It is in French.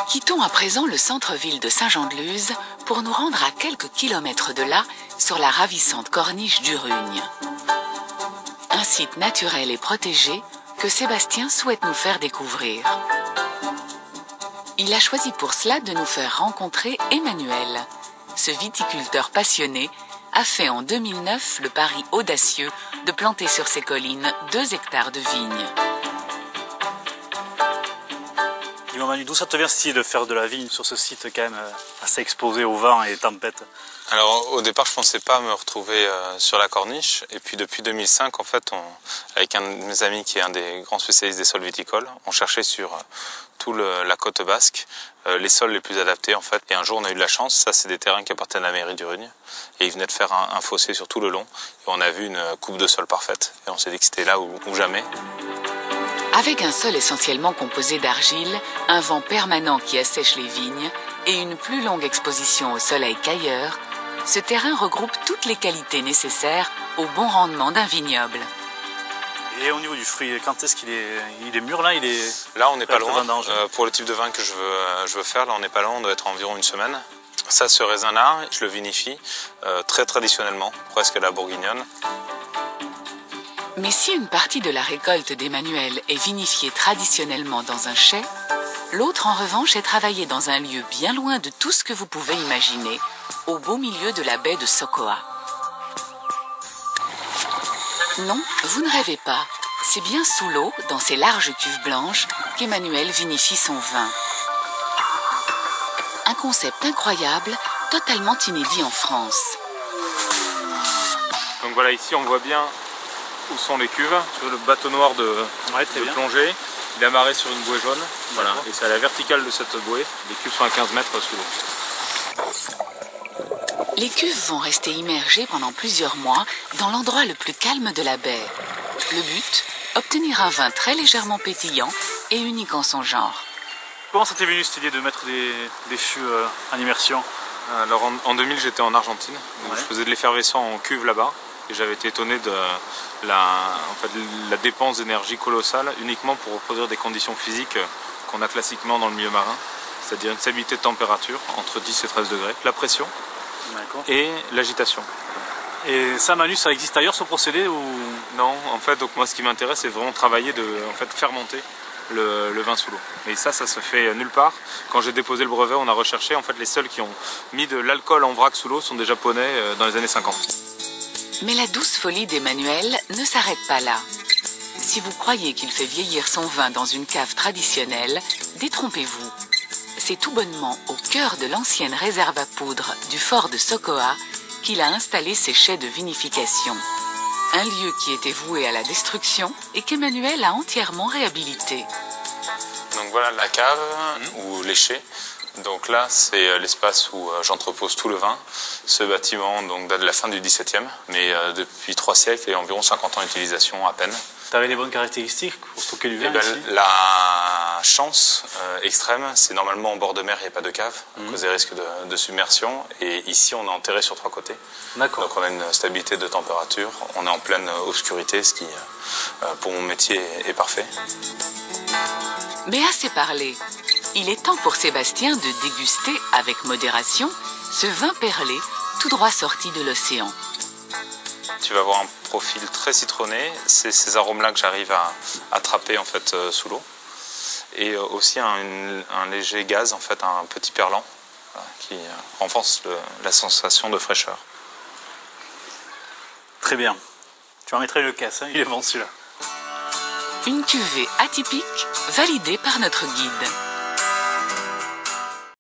Quittons à présent le centre-ville de Saint-Jean-de-Luz pour nous rendre à quelques kilomètres de là, sur la ravissante corniche du Rugne. Un site naturel et protégé que Sébastien souhaite nous faire découvrir. Il a choisi pour cela de nous faire rencontrer Emmanuel. Ce viticulteur passionné a fait en 2009 le pari audacieux de planter sur ses collines 2 hectares de vignes. Dis-moi Manu, d'où ça te vient cette idée de faire de la vigne sur ce site quand même assez exposé au vent et tempête? Alors au départ je pensais pas me retrouver sur la corniche, et puis depuis 2005 en fait avec un de mes amis qui est un des grands spécialistes des sols viticoles, on cherchait sur toute la côte basque les sols les plus adaptés en fait, et un jour on a eu de la chance. Ça c'est des terrains qui appartiennent à la mairie du Rugne et ils venaient de faire un fossé sur tout le long et on a vu une coupe de sol parfaite et on s'est dit que c'était là ou jamais. Avec un sol essentiellement composé d'argile, un vent permanent qui assèche les vignes et une plus longue exposition au soleil qu'ailleurs, ce terrain regroupe toutes les qualités nécessaires au bon rendement d'un vignoble. Et au niveau du fruit, quand est-ce qu'il est, il est mûr là? Là on n'est pas loin, pour le type de vin que je veux faire, là on n'est pas loin, on doit être environ une semaine. Ça, ce raisin-là, je le vinifie très traditionnellement, presque à la bourguignonne. Mais si une partie de la récolte d'Emmanuel est vinifiée traditionnellement dans un chai, l'autre en revanche est travaillée dans un lieu bien loin de tout ce que vous pouvez imaginer, au beau milieu de la baie de Sokoa. Non, vous ne rêvez pas, c'est bien sous l'eau, dans ces larges cuves blanches, qu'Emmanuel vinifie son vin. Un concept incroyable, totalement inédit en France. Donc voilà, ici on voit bien où sont les cuves, sur le bateau noir de plongée. Il est amarré sur une bouée jaune, voilà, et c'est à la verticale de cette bouée. Les cuves sont à 15 mètres sous l'eau. Les cuves vont rester immergées pendant plusieurs mois dans l'endroit le plus calme de la baie. Le but, obtenir un vin très légèrement pétillant et unique en son genre. Comment ça t'est venu cette idée de mettre des fûts en immersion? Alors en 2000 j'étais en Argentine, où je faisais de l'effervescent en cuve là-bas. Et j'avais été étonné de la dépense d'énergie colossale uniquement pour reproduire des conditions physiques qu'on a classiquement dans le milieu marin, c'est-à-dire une stabilité de température entre 10 et 13 degrés, la pression et l'agitation. Et ça Manu, ça existe ailleurs ce procédé ou... Non, en fait, donc moi ce qui m'intéresse c'est vraiment travailler fermenter le vin sous l'eau. Et ça se fait nulle part. Quand j'ai déposé le brevet, on a recherché, en fait les seuls qui ont mis de l'alcool en vrac sous l'eau sont des Japonais dans les années 50. Mais la douce folie d'Emmanuel ne s'arrête pas là. Si vous croyez qu'il fait vieillir son vin dans une cave traditionnelle, détrompez-vous. C'est tout bonnement au cœur de l'ancienne réserve à poudre du fort de Sokoa qu'il a installé ses chais de vinification. Un lieu qui était voué à la destruction et qu'Emmanuel a entièrement réhabilité. Donc voilà la cave ou les chais. Donc là, c'est l'espace où j'entrepose tout le vin. Ce bâtiment donc, date de la fin du XVIIe, mais depuis 3 siècles et environ 50 ans d'utilisation à peine. Tu avais les bonnes caractéristiques pour stocker du vin ici? La chance extrême, c'est normalement en bord de mer, il n'y a pas de cave, à cause des risques de submersion. Et ici, on est enterré sur 3 côtés. Donc on a une stabilité de température, on est en pleine obscurité, ce qui, pour mon métier, est parfait. Mais assez parlé. Il est temps pour Sébastien de déguster avec modération ce vin perlé tout droit sorti de l'océan. Tu vas avoir un profil très citronné, c'est ces arômes-là que j'arrive à attraper en fait sous l'eau. Et aussi un léger gaz, en fait, un petit perlant qui renforce la sensation de fraîcheur. Très bien. Tu en mettrais le casse, hein, il est bon celui-là. Une cuvée atypique validée par notre guide.